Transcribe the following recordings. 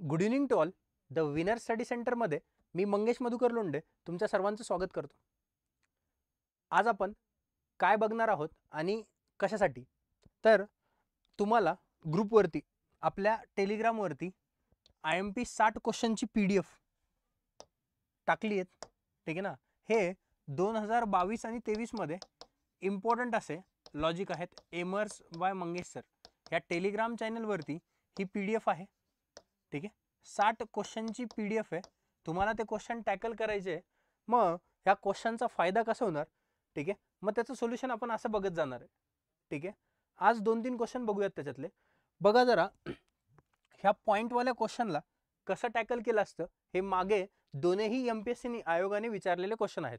Good evening to all. The winner study सेंटरमध्ये मी मंगेश मधुकर लोंढे तुमच्या सर्वांचं स्वागत करतो. आज आपण काय बघणार आहोत आणि कशासाठी, तर तुम्हाला ग्रुपवरती आपल्या टेलिग्रामवरती IMP 60 क्वेश्चनची PDF टाकली आहेत, ठीक आहे ना. हे 2022 आणि 23 मध्ये इम्पॉर्टंट असे लॉजिक आहेत. एमर्स बाय मंगेश सर या टेलिग्राम चॅनलवरती ही PDF आहे, ठीक आहे. 60 क्वेश्चनची PDF आहे. तुम्हाला ते क्वेश्चन टॅकल करायचे. मग ह्या क्वेश्चनचा फायदा कसा होणार, ठीक आहे. मग त्याचं सोल्युशन आपण असं बघत जाणार आहे, ठीक आहे. आज 2-3 क्वेश्चन बघूयात त्याच्यातले. बघा जरा ह्या पॉईंटवाल्या क्वेश्चनला कसं टॅकल केलं असतं. हे मागे दोन्ही MPSC आयोगाने विचारलेले क्वेश्चन आहेत.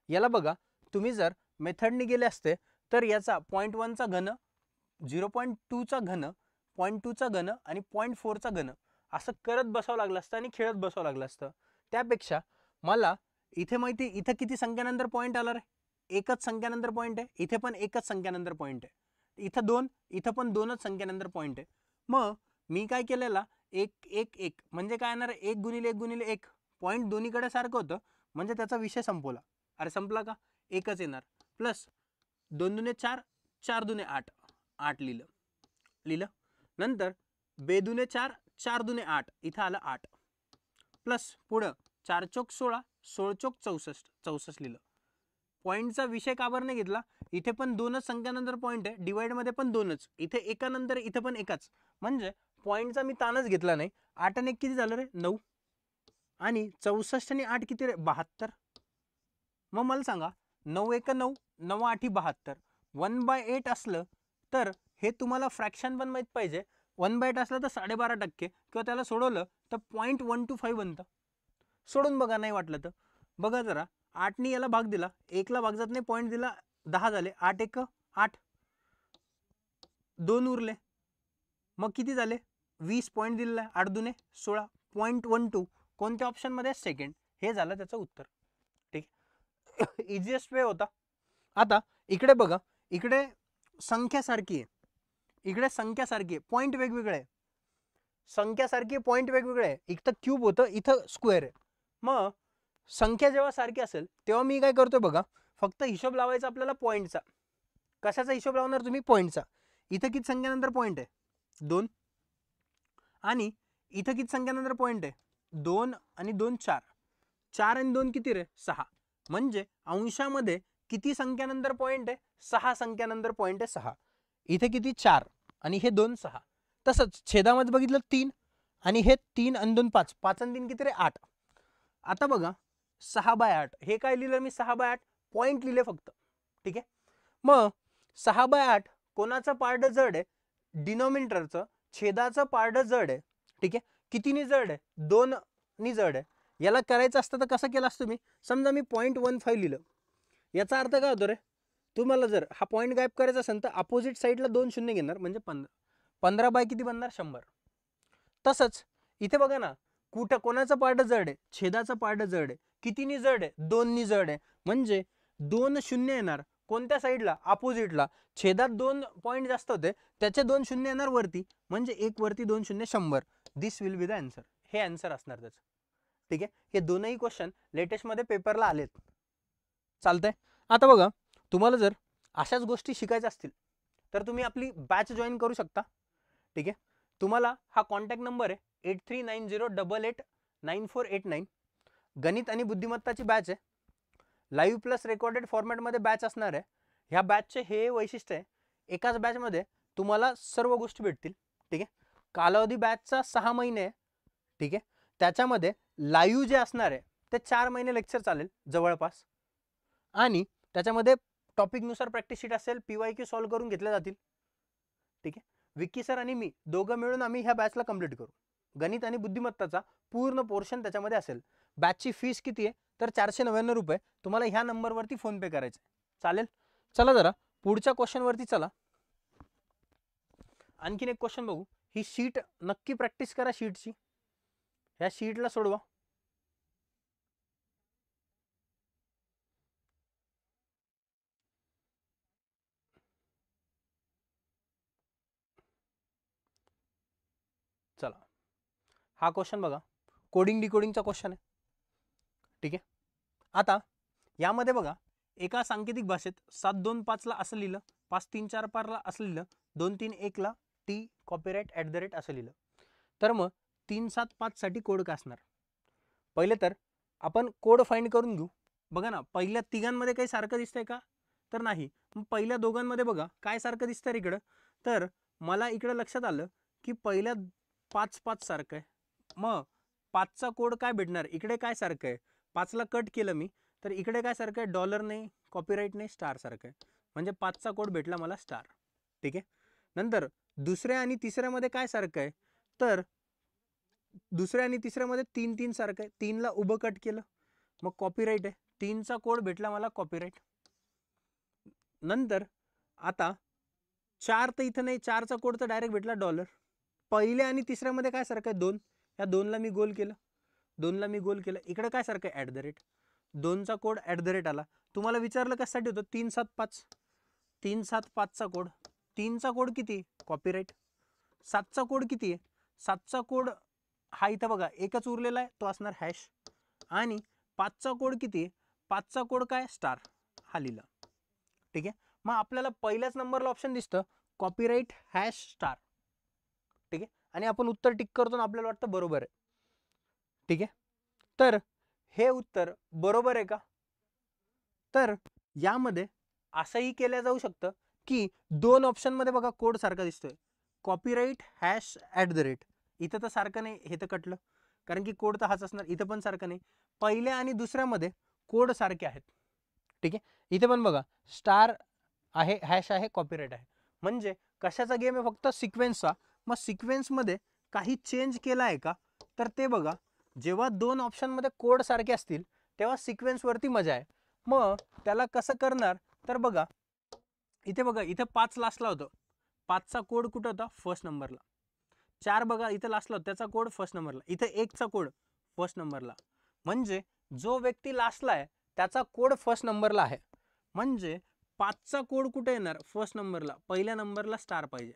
याला बघा, तुम्ही जर मेथडने गेले असते तर याचा 0.1चा घन, 0.2चा घन, 0.2चा घन आणि 0.4चा घन असं करत बसावं लागलं असतं आणि खेळत बसावं लागलं असतं. त्यापेक्षा मला इथे माहिती, इथे किती संख्यानंतर पॉईंट आला रे, एकच संख्यानंतर पॉईंट आहे. इथे पण एकच संख्यानंतर पॉईंट आहे. इथं 2, इथं पण 2च संख्यानंतर पॉईंट आहे. मग मी काय केलेला, 1 1 1 म्हणजे काय येणार, 1 गुणिले 1 गुणिले 1, पॉईंट दोन्हीकडे सारखं होतं म्हणजे त्याचा विषय संपवला. अरे संपला का, एकच येणार. प्लस 2 दुने 4, 4 दुने 8, 8 लिहिलं. नंतर 2 दुने 4, 4 दुने 8, इथं आलं 8. प्लस पुढं 4 चौक 16, 16 चौक 64, 64 लिहिलं. पॉईंटचा विषय का बरं नाही घेतला, इथे पण 2च संख्यानंतर पॉईंट आहे, डिवाइड मध्ये पण 2च, इथे एकानंतर इथे पण एकाच, म्हणजे पॉईंटचा मी ताणच घेतला नाही. 8 आणि 1 किती झालं रे, 9, आणि 64 आणि 8 किती रे, 72. मग मला सांगा, 9 1 9, 9 8 72, 1/8 असलं तर हे तुम्हाला फ्रॅक्शन पण माहित पाहिजे. 1/8 असलं तर 12.5% किंवा त्याला सोडवलं तर 0.125 बनतं. सोडून बघा, नाही वाटलं तर बघा जरा. 8नी याला भाग दिला, 1ला भाग जात नाही, पॉईंट दिला, 10 झाले. 8 1 8, 2 उरले, मग किती झाले, 20. पॉईंट दिलेला आहे, 8 दुने 16, 0.12 कोणत्या ऑप्शन मध्ये, सेकंड. हे झालं त्याचं उत्तर, ठीक. इझिएस्ट वे होता. आता इकडे बघा, इकडे संख्या सारखी आहे, इकडे संख्या सारखी आहे, पॉईंट वेगवेगळे आहे. संख्या सारखी आहे, पॉईंट वेगवेगळे आहे. इथं क्यूब होतं, इथं स्क्वेअर आहे. मग संख्या जेव्हा सारखी असेल तेव्हा मी काय करतोय बघा, फक्त हिशोब लावायचा आपल्याला पॉईंटचा. कशाचा हिशोब लावणार तुम्ही, पॉईंटचा. इथं किती संख्यानंतर पॉईंट आहे, 2, आणि इथं किती संख्यानंतर पॉईंट आहे, 2 आणि 2 4, 4 आणि 2 किती रे, 6. म्हणजे अंशामध्ये किती संख्यानंतर पॉईंट आहे, 6 संख्यानंतर पॉईंट आहे, 6. इथे किती, 4 आणि हे 2 6. तसंच छेदामध्ये बघितलं 3, आणि हे 3 आणि 2 5, 5 आणि 3 किती रे, 8. आता बघा 6/8, हे काय लिहिलं मी, 6/8 पॉईंट लिहिले फक्त, ठीक आहे. मग 6/8 कोणाचं पारड जड आहे, डिनॉमिनेटरचं, छेदाचं पारड जड आहे, ठीक आहे. कितीनी जड आहे, 2 नी जड आहे. याला करायचं असतं तर कसं केलं असतं मी, समजा मी 0.15 लिहिलं, याचा अर्थ काय होतो रे, तुम्हाला जर हा पॉईंट गायब करायचा असेल तर अपोजिट साईडला 2 शून्य घेणार, म्हणजे 15 बाय किती बनणार, 100. तसंच इथे बघा ना, कुठं कोणाचं पारड जड आहे, छेदाचं पारड जड आहे. कितीनी जड आहे, 2 नी जड आहे, म्हणजे 2 शून्य येणार कोणत्या साईडला, अपोजिटला. छेदात 2 पॉईंट जास्त होते, त्याचे 2 शून्य येणार वरती, म्हणजे 1 वरती 2 शून्य 100. दिस विल बी द आन्सर. हे आन्सर असणार त्याचं, ठीक आहे. हे दोनही क्वेश्चन लेटेस्ट मध्ये पेपरला आलेत, चालतंय. आता बघा, तुम्हाला जर अशाच गोष्टी शिकायच्या असतील तर तुम्ही आपली बॅच जॉईन करू शकता, ठीक आहे. तुम्हाला हा कॉन्टॅक्ट नंबर आहे 8390889489. गणित आणि बुद्धिमत्ताची बॅच आहे, लाईव्ह प्लस रेकॉर्डेड फॉर्मॅटमध्ये बॅच असणार आहे. ह्या बॅचचे हे वैशिष्ट्य आहे, एकाच बॅचमध्ये तुम्हाला सर्व गोष्टी भेटतील, ठीक आहे. कालावधी बॅचचा 6 महिने आहे, ठीक आहे. त्याच्यामध्ये लाईव्ह जे असणार आहे ते 4 महिने लेक्चर चालेल जवळपास, आणि त्याच्यामध्ये टॉपिकनुसार प्रॅक्टिस शीट असेल, PYQ सॉल्व्ह करून घेतले जातील, ठीक आहे. विक्की सर आणि मी दोघं मिळून आम्ही ह्या बॅचला कंप्लीट करू. गणित आणि बुद्धिमत्ताचा पूर्ण पोर्शन त्याच्यामध्ये असेल. बॅचची फीस किती आहे, तर 499 रुपये. तुम्हाला ह्या नंबरवरती फोन पे करायचं, चालेल. चला जरा पुढच्या क्वेश्चन वरती चला. आणखीन एक क्वेश्चन बघू. ही शीट नक्की प्रॅक्टिस करा, शीटची, ह्या शीटला सोडवा. चला, हा क्वेश्चन बघा, कोडिंग डिकोडिंगचा क्वेश्चन आहे. ठीक आहे. आता यामध्ये बघा, एका सांकेतिक भाषेत 725 ला असं लिहिलं, 5345 ला असं लिहिलं, 231 ला टी कॉपीराइट @ असं लिहिलं. तर मग 375 साठी कोड काय असणार? पहिले तर आपण कोड फाइंड करून घेऊ. बघा ना, पहिल्या तिघांमध्ये काही सारखं दिसतंय का? तर नाही. मग पहिल्या दोघांमध्ये बघा काय सारखं दिसतंय इकडं, तर मला इकडं लक्षात आलं की पहिल्या 5 सारखं आहे. मग 5चा कोड काय भेटणार? इकडे काय सारखं आहे? 5ला कट केलं मी, तर इकडे काय सारखं आहे? डॉलर नाही, कॉपीराइट नाही, स्टार सारखं आहे. म्हणजे 5चा कोड भेटला मला स्टार. ठीक आहे. नंतर दुसऱ्या आणि तिसऱ्यामध्ये काय सारखं आहे? तर दुसऱ्या आणि तिसऱ्यामध्ये 3 सारखं आहे. 3ला उभं कट केलं, मग कॉपीराइट आहे. 3चा कोड भेटला मला कॉपीराइट. नंतर आता 4 तर इथं नाही, 4चा कोड तर डायरेक्ट भेटला डॉलर. पहिल्या आणि तिसऱ्यामध्ये काय सारखं आहे? 2. या 2ला मी गोल केलं, 2ला मी गोल केलं. इकडे काय सारखं आहे? @ 2चा कोड @ आला. तुम्हाला विचारलं कशासाठी होतं? 375. 375चा कोड, 3चा कोड किती? कॉपीराइट. 7चा कोड किती आहे? 7चा कोड हा इथं बघा एकच उरलेला आहे, तो असणार हॅश. आणि 5चा कोड किती आहे? 5चा कोड काय? स्टार. हा लिहिला. ठीक आहे. मग आपल्याला पहिल्याच नंबरला ऑप्शन दिसतं कॉपीराइट हॅश स्टार. ठीक आहे. आणि आपण उत्तर टिक करतो आणि आपल्याला वाटतं बरोबर आहे. ठीक आहे. तर हे उत्तर बरोबर आहे का? तर यामध्ये असंही केलं जाऊ शकतं की 2 ऑप्शनमध्ये बघा कोड सारखा दिसतोय, कॉपीराइट हॅश @ इथं तर सारखं नाही, हे तर कटलं, कारण की कोड तर हाच असणार. इथं पण सारखं नाही. पहिल्या आणि दुसऱ्यामध्ये कोड सारखे आहेत. ठीक आहे. इथे पण बघा स्टार आहे, हॅश आहे, कॉपीराइट आहे. म्हणजे कशाचा गेम आहे? फक्त सिक्वेन्सचा. मग सिक्वेन्समध्ये काही चेंज केला आहे का? तर ते बघा, जेव्हा 2 ऑप्शनमध्ये कोड सारखे असतील तेव्हा सिक्वेन्सवरती मजा आहे. मग त्याला कसं करणार? तर बघा इथे बघा, इथे 5 लास्टला होतं, 5चा कोड कुठं होता? फर्स्ट नंबरला. 4 बघा इथं लास्टला होता, त्याचा कोड फर्स्ट नंबरला. इथे 1चा कोड फर्स्ट नंबरला. म्हणजे जो व्यक्ती लास्टला आहे त्याचा कोड फर्स्ट नंबरला आहे. म्हणजे 5चा कोड कुठे येणार? फर्स्ट नंबरला. पहिल्या नंबरला स्टार पाहिजे.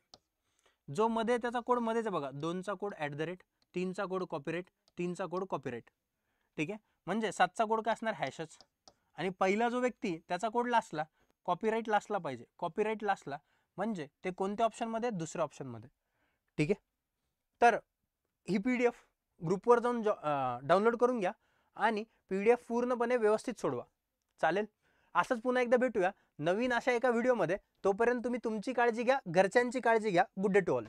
जो मध्ये त्याचा कोड मध्येच बघा, 2चा कोड @ 3चा कोड कॉपीराइट, 3चा कोड कॉपीराइट. ठीक आहे. म्हणजे 7चा कोड काय असणार? हॅशच. आणि पहिला जो व्यक्ती त्याचा कोड लास्टला, कॉपीराइट लास्टला पाहिजे, कॉपीराइट लास्टला. म्हणजे ते कोणत्या ऑप्शनमध्ये? दुसऱ्या ऑप्शनमध्ये. ठीक आहे. तर ही PDF ग्रुपवर जाऊन डाउनलोड करून घ्या आणि PDF पूर्णपणे व्यवस्थित सोडवा. चालेल. असंच पुन्हा एकदा भेटूया नवीन अशा एका व्हिडिओमध्ये. तोपर्यंत तुम्ही तुमची काळजी घ्या, घरच्यांची काळजी घ्या. Good day to all.